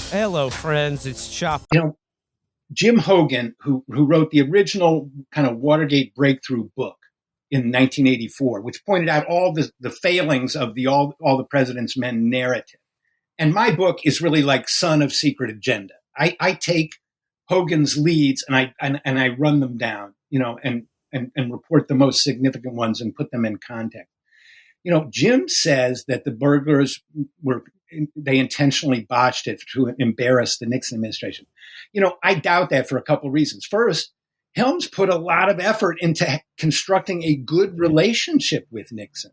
Hello, friends. It's Chapo. Jim Hogan, who wrote the original kind of Watergate breakthrough book in 1984, which pointed out all the failings of the all the President's Men narrative. And my book is really like Son of Secret Agenda. I take Hogan's leads and I run them down, and report the most significant ones and put them in context. Jim says that the burglars they intentionally botched it to embarrass the Nixon administration. I doubt that for a couple of reasons. First, Helms put a lot of effort into constructing a good relationship with Nixon.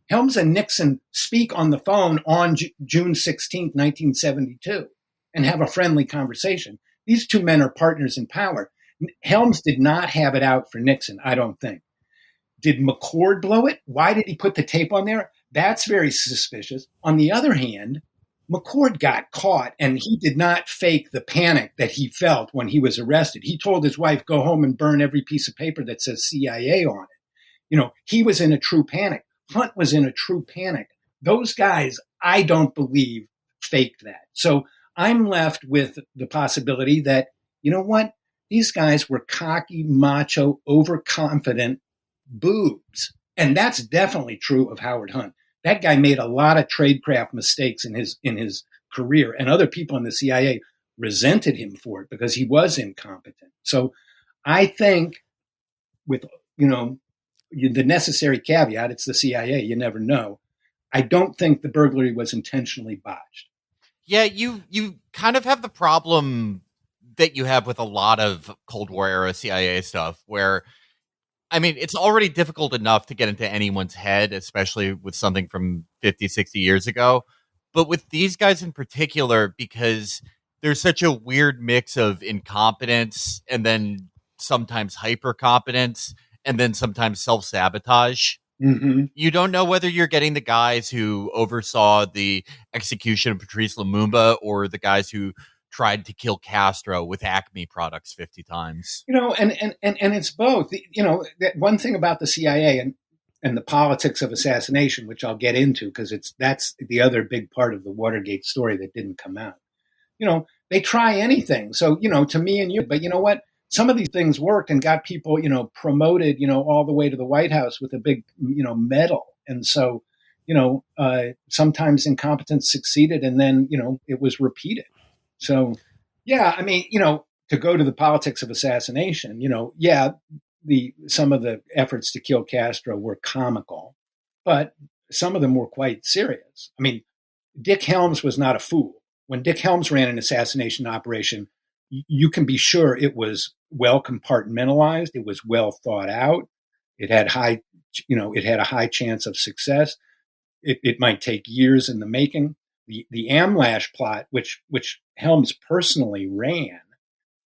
Helms and Nixon speak on the phone on June 16th, 1972, and have a friendly conversation. These two men are partners in power. Helms did not have it out for Nixon, I don't think. Did McCord blow it? Why did he put the tape on there? That's very suspicious. On the other hand, McCord got caught, and he did not fake the panic that he felt when he was arrested. He told his wife, go home and burn every piece of paper that says CIA on it. He was in a true panic. Hunt was in a true panic. Those guys, I don't believe, faked that. So I'm left with the possibility that, these guys were cocky, macho, overconfident boobs. And that's definitely true of Howard Hunt. That guy made a lot of tradecraft mistakes in his career, and other people in the CIA resented him for it because he was incompetent. So I think with, the necessary caveat, it's the CIA, you never know. I don't think the burglary was intentionally botched. Yeah, you kind of have the problem that you have with a lot of Cold War era CIA stuff where, it's already difficult enough to get into anyone's head, especially with something from 50, 60 years ago. But with these guys in particular, because there's such a weird mix of incompetence and then sometimes hyper-competence and then sometimes self-sabotage. Mm-hmm. You don't know whether you're getting the guys who oversaw the execution of Patrice Lumumba or the guys who tried to kill Castro with Acme products 50 times. And it's both. That one thing about the CIA and the politics of assassination, which I'll get into because that's the other big part of the Watergate story that didn't come out. They try anything. So, to me and you, but you know what? Some of these things worked and got people, promoted, all the way to the White House with a big, medal. And so, sometimes incompetence succeeded and then, it was repeated. So, yeah, to go to the politics of assassination, some of the efforts to kill Castro were comical, but some of them were quite serious. Dick Helms was not a fool. When Dick Helms ran an assassination operation, you can be sure it was well compartmentalized. It was well thought out. It had a high chance of success. It might take years in the making. The Amlash plot, which Helms personally ran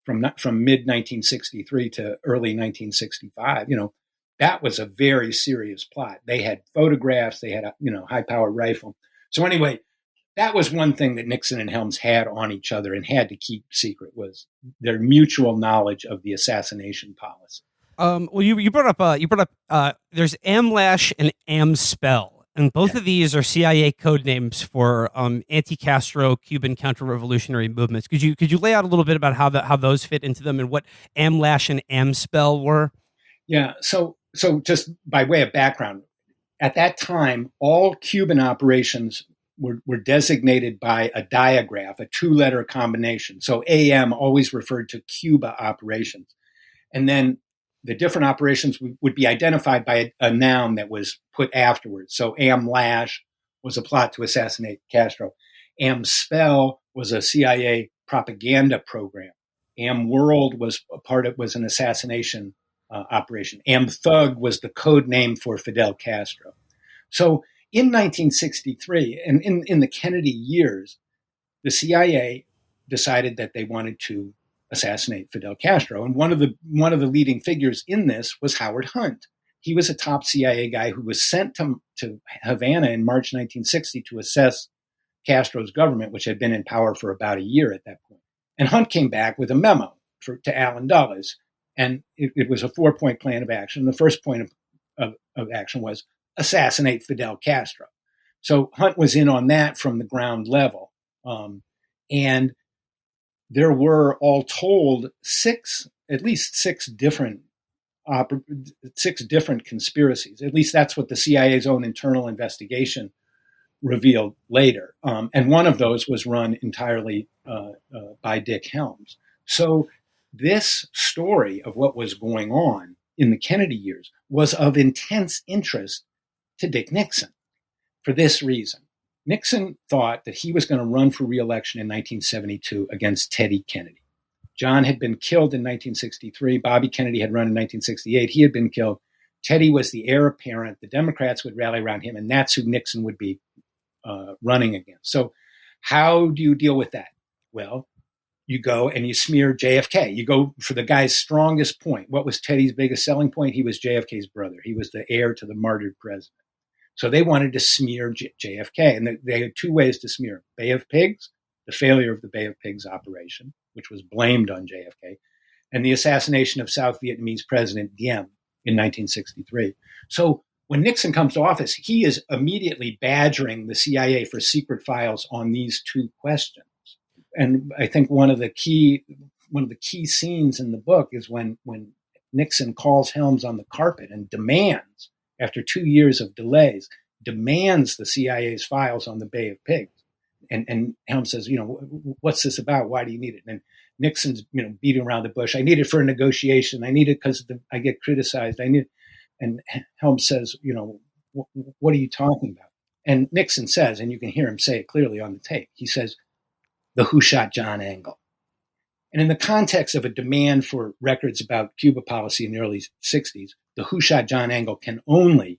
from mid 1963 to early 1965, that was a very serious plot. They had photographs. They had a high powered rifle. So anyway, that was one thing that Nixon and Helms had on each other and had to keep secret was their mutual knowledge of the assassination policy. Well, you brought up there's Amlash and Amspell. And both of these are CIA code names for anti-Castro Cuban counter-revolutionary movements. Could you lay out a little bit about how those fit into them and what Amlash and Amspell were? Yeah. So just by way of background, at that time, all Cuban operations were designated by a diagraph, a two-letter combination. So AM always referred to Cuba operations, and then the different operations would be identified by a noun that was put afterwards. So Amlash was a plot to assassinate Castro. Amspell was a CIA propaganda program. Amworld was an assassination operation. Amthug was the code name for Fidel Castro. So in 1963, and in the Kennedy years, the CIA decided that they wanted to assassinate Fidel Castro. And one of the leading figures in this was Howard Hunt. He was a top CIA guy who was sent to Havana in March 1960 to assess Castro's government, which had been in power for about a year at that point. And Hunt came back with a memo to Allen Dulles. And it was a 4-point plan of action. The first point of action was assassinate Fidel Castro. So Hunt was in on that from the ground level. And there were all told at least six different conspiracies. At least that's what the CIA's own internal investigation revealed later. And one of those was run entirely by Dick Helms. So this story of what was going on in the Kennedy years was of intense interest to Dick Nixon for this reason. Nixon thought that he was going to run for re-election in 1972 against Teddy Kennedy. John had been killed in 1963. Bobby Kennedy had run in 1968. He had been killed. Teddy was the heir apparent. The Democrats would rally around him, and that's who Nixon would be running against. So how do you deal with that? Well, you go and you smear JFK. You go for the guy's strongest point. What was Teddy's biggest selling point? He was JFK's brother. He was the heir to the martyred president. So they wanted to smear JFK, and they had two ways to smear him. Bay of Pigs, the failure of the Bay of Pigs operation, which was blamed on JFK, and the assassination of South Vietnamese President Diem in 1963. So when Nixon comes to office, he is immediately badgering the CIA for secret files on these two questions. And I think one of the key scenes in the book is when Nixon calls Helms on the carpet and demands, after 2 years of delays, demands the CIA's files on the Bay of Pigs. And Helms says, what's this about? Why do you need it? And Nixon's, beating around the bush. I need it for a negotiation. I need it because I get criticized. And Helms says, what are you talking about? And Nixon says, and you can hear him say it clearly on the tape, he says, the who shot John angle. And in the context of a demand for records about Cuba policy in the early 60s, the who shot John angle can only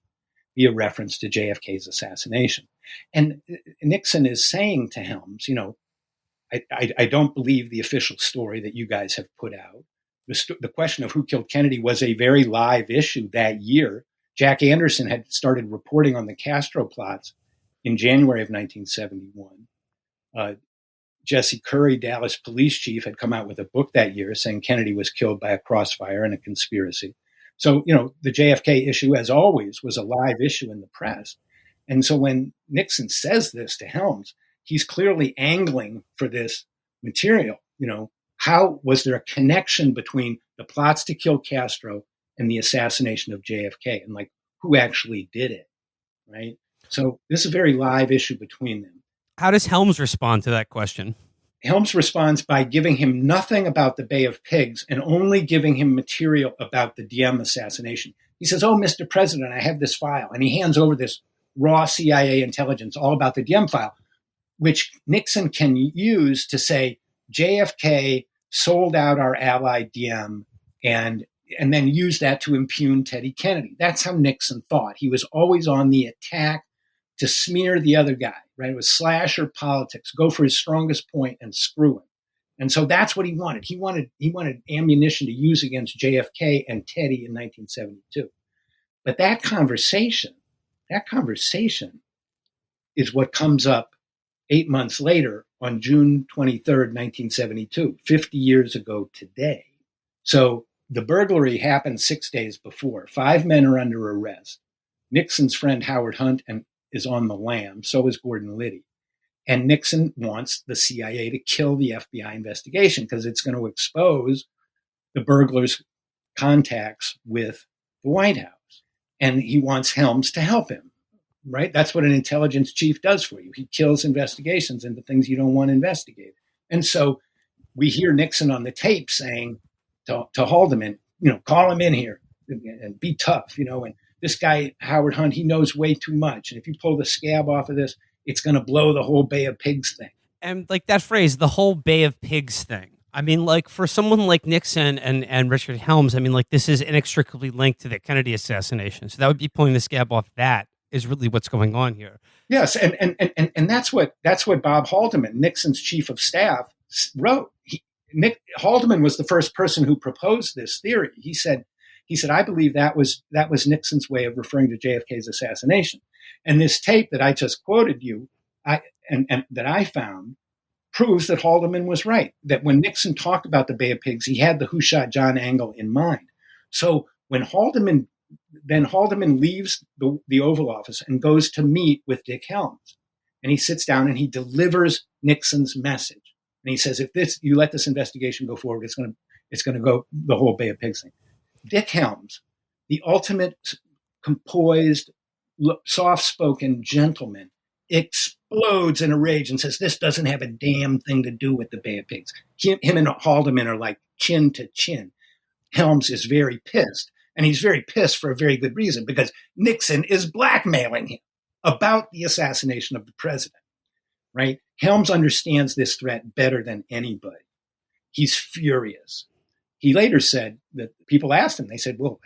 be a reference to JFK's assassination. And Nixon is saying to Helms, I don't believe the official story that you guys have put out. The question of who killed Kennedy was a very live issue that year. Jack Anderson had started reporting on the Castro plots in January of 1971. Jesse Curry, Dallas police chief, had come out with a book that year saying Kennedy was killed by a crossfire and a conspiracy. So, the JFK issue, as always, was a live issue in the press. And so when Nixon says this to Helms, he's clearly angling for this material. How was there a connection between the plots to kill Castro and the assassination of JFK, and who actually did it, right? So this is a very live issue between them. How does Helms respond to that question? Helms responds by giving him nothing about the Bay of Pigs and only giving him material about the Diem assassination. He says, "Oh, Mr. President, I have this file." And he hands over this raw CIA intelligence all about the Diem file, which Nixon can use to say JFK sold out our ally Diem and then use that to impugn Teddy Kennedy. That's how Nixon thought. He was always on the attack to smear the other guy, right? It was slasher politics, go for his strongest point and screw him. And so that's what he wanted. He wanted ammunition to use against JFK and Teddy in 1972. But that conversation is what comes up 8 months later on June 23rd, 1972, 50 years ago today. So the burglary happened 6 days before. 5 men are under arrest. Nixon's friend Howard Hunt is on the lam. So is Gordon Liddy. And Nixon wants the CIA to kill the FBI investigation because it's going to expose the burglars' contacts with the White House. And he wants Helms to help him, right? That's what an intelligence chief does for you. He kills investigations into things you don't want investigated. And so we hear Nixon on the tape saying to Haldeman, call him in here and be tough, and this guy, Howard Hunt, he knows way too much. And if you pull the scab off of this, it's going to blow the whole Bay of Pigs thing. And that phrase, the whole Bay of Pigs thing. I mean, for someone like Nixon and Richard Helms, I mean, this is inextricably linked to the Kennedy assassination. So that would be pulling the scab off. That is really what's going on here. Yes, and that's what Bob Haldeman, Nixon's chief of staff, wrote. Haldeman was the first person who proposed this theory. He said, I believe that was Nixon's way of referring to JFK's assassination. And this tape that I just quoted you, and that I found, proves that Haldeman was right. That when Nixon talked about the Bay of Pigs, he had the who shot John angle in mind. So when Haldeman leaves the Oval Office and goes to meet with Dick Helms, and he sits down and he delivers Nixon's message. And he says, if you let this investigation go forward, it's going to go the whole Bay of Pigs thing. Dick Helms, the ultimate composed, soft-spoken gentleman, explodes in a rage and says, this doesn't have a damn thing to do with the Bay of Pigs. Him and Haldeman are like chin to chin. Helms is very pissed, and he's very pissed for a very good reason, because Nixon is blackmailing him about the assassination of the president, right? Helms understands this threat better than anybody. He's furious. He later said that people asked him, they said, well,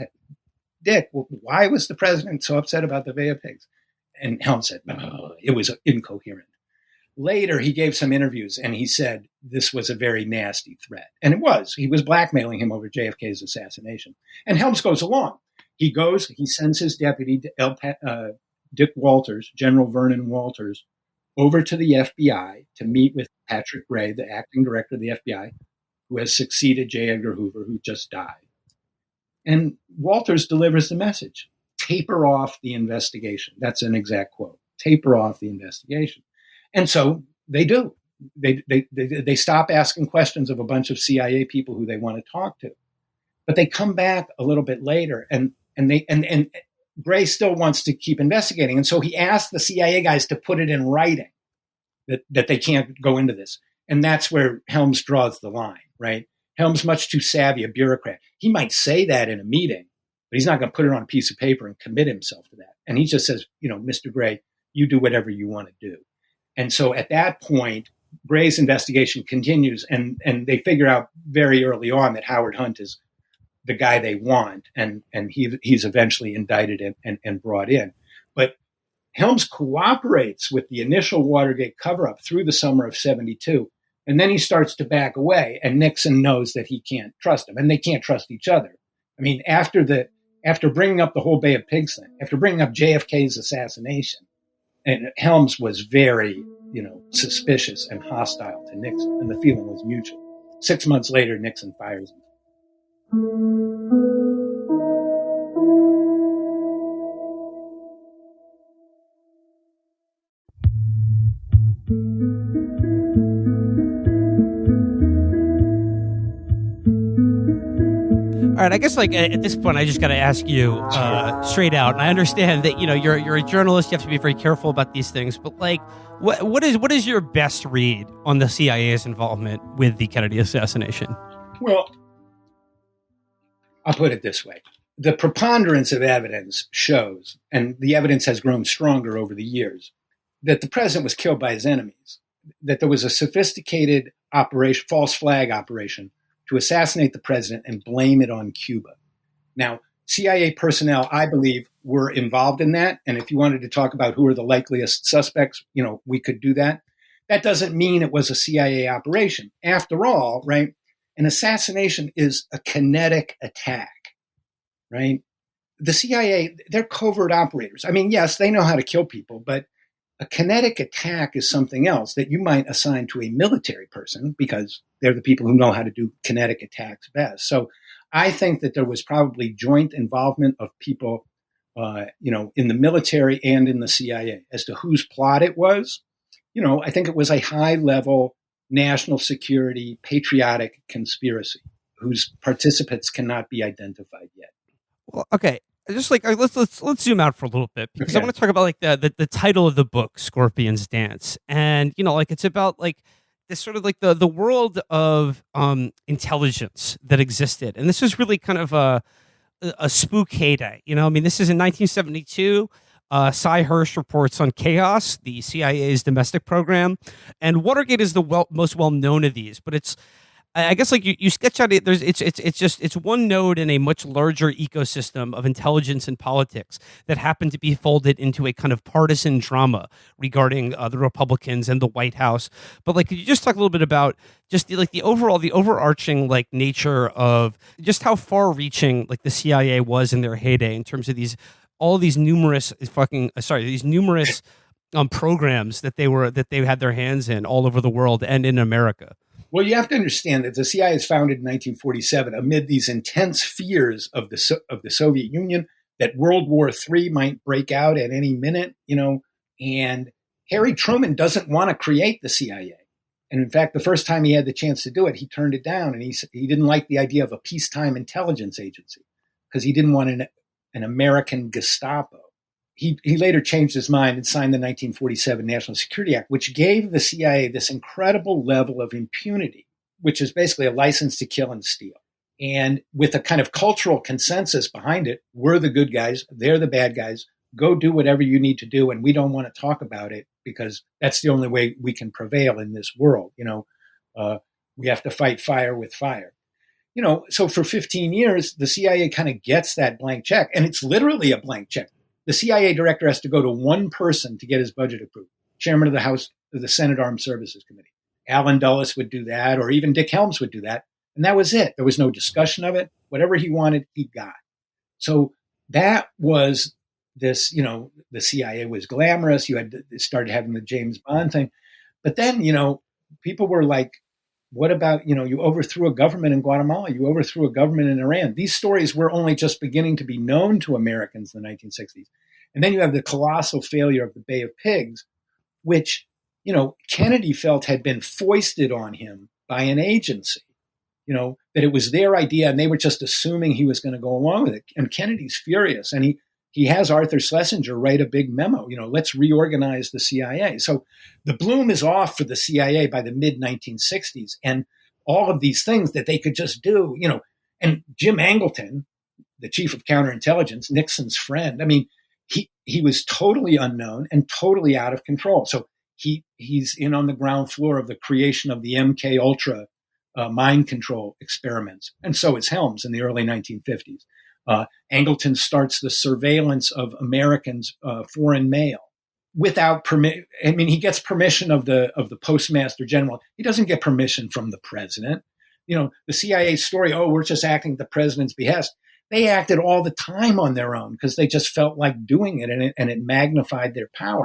Dick, why was the president so upset about the Bay of Pigs? And Helms said, oh, it was incoherent. Later, he gave some interviews and he said this was a very nasty threat. And it was. He was blackmailing him over JFK's assassination. And Helms goes along. He sends his deputy, Dick Walters, General Vernon Walters, over to the FBI to meet with Patrick Gray, the acting director of the FBI, who has succeeded J. Edgar Hoover, who just died. And Walters delivers the message: taper off the investigation. That's an exact quote. Taper off the investigation. And so they do. They stop asking questions of a bunch of CIA people who they want to talk to. But they come back a little bit later, and Gray still wants to keep investigating. And so he asked the CIA guys to put it in writing that they can't go into this. And that's where Helms draws the line, right? Helms, much too savvy, a bureaucrat. He might say that in a meeting, but he's not going to put it on a piece of paper and commit himself to that. And he just says, Mr. Gray, you do whatever you want to do. And so at that point, Gray's investigation continues, and they figure out very early on that Howard Hunt is the guy they want, and he's eventually indicted and brought in. But Helms cooperates with the initial Watergate cover-up through the summer of 1972, and then he starts to back away, and Nixon knows that he can't trust him, and they can't trust each other. I mean, after bringing up the whole Bay of Pigs thing, after bringing up JFK's assassination, and Helms was very, suspicious and hostile to Nixon, and the feeling was mutual. 6 months later, Nixon fires him. All right, I guess at this point, I just got to ask you straight out, and I understand that you're a journalist, you have to be very careful about these things, but what is your best read on the CIA's involvement with the Kennedy assassination? Well, I'll put it this way: the preponderance of evidence shows, and the evidence has grown stronger over the years, that the president was killed by his enemies, that there was a sophisticated operation, false flag operation, to assassinate the president and blame it on Cuba. Now, CIA personnel, I believe, were involved in that. And if you wanted to talk about who are the likeliest suspects, we could do that. That doesn't mean it was a CIA operation. After all, right, an assassination is a kinetic attack, right? The CIA, they're covert operators. I mean, yes, they know how to kill people, but a kinetic attack is something else that you might assign to a military person because they're the people who know how to do kinetic attacks best. So I think that there was probably joint involvement of people, in the military and in the CIA as to whose plot it was. I think it was a high-level national security, patriotic conspiracy whose participants cannot be identified yet. Well, okay. Just let's zoom out for a little bit, because I want to talk about the title of the book, Scorpion's Dance, and it's about this sort of the world of intelligence that existed, and this was really kind of a spook heyday. This is in 1972. Cy Hirsch reports on Chaos, the CIA's domestic program, and Watergate is the most well known of these, but it's. I guess you sketch out it. It's one node in a much larger ecosystem of intelligence and politics that happened to be folded into a kind of partisan drama regarding the Republicans and the White House. But could you just talk a little bit about just the overarching nature of just how far-reaching the CIA was in their heyday in terms of these numerous programs that they had their hands in all over the world and in America. Well, you have to understand that the CIA was founded in 1947 amid these intense fears of the Soviet Union, that World War III might break out at any minute, and Harry Truman doesn't want to create the CIA. And in fact, the first time he had the chance to do it, he turned it down, and he didn't like the idea of a peacetime intelligence agency because he didn't want an American Gestapo. He later changed his mind and signed the 1947 National Security Act, which gave the CIA this incredible level of impunity, which is basically a license to kill and steal. And with a kind of cultural consensus behind it, we're the good guys, they're the bad guys, go do whatever you need to do, and we don't want to talk about it because that's the only way we can prevail in this world. We have to fight fire with fire. So for 15 years, the CIA kind of gets that blank check, and it's literally a blank check. The CIA director has to go to one person to get his budget approved, chairman of the Senate Armed Services Committee. Allen Dulles would do that, or even Dick Helms would do that. And that was it. There was no discussion of it. Whatever he wanted, he got. So that was this, the CIA was glamorous. You started having the James Bond thing. But then, people were like, what about, you overthrew a government in Guatemala, you overthrew a government in Iran. These stories were only just beginning to be known to Americans in the 1960s. And then you have the colossal failure of the Bay of Pigs, which, Kennedy felt had been foisted on him by an agency, that it was their idea and they were just assuming he was going to go along with it. And Kennedy's furious. And he has Arthur Schlesinger write a big memo, let's reorganize the CIA. So the bloom is off for the CIA by the mid 1960s. And all of these things that they could just do, and Jim Angleton, the chief of counterintelligence, Nixon's friend, he was totally unknown and totally out of control. So he's in on the ground floor of the creation of the MK Ultra mind control experiments. And so is Helms in the early 1950s. Angleton starts the surveillance of Americans' foreign mail without permit. He gets permission of the postmaster general. He doesn't get permission from the president. The CIA story, we're just acting at the president's behest. They acted all the time on their own because they just felt like doing it, and it magnified their power.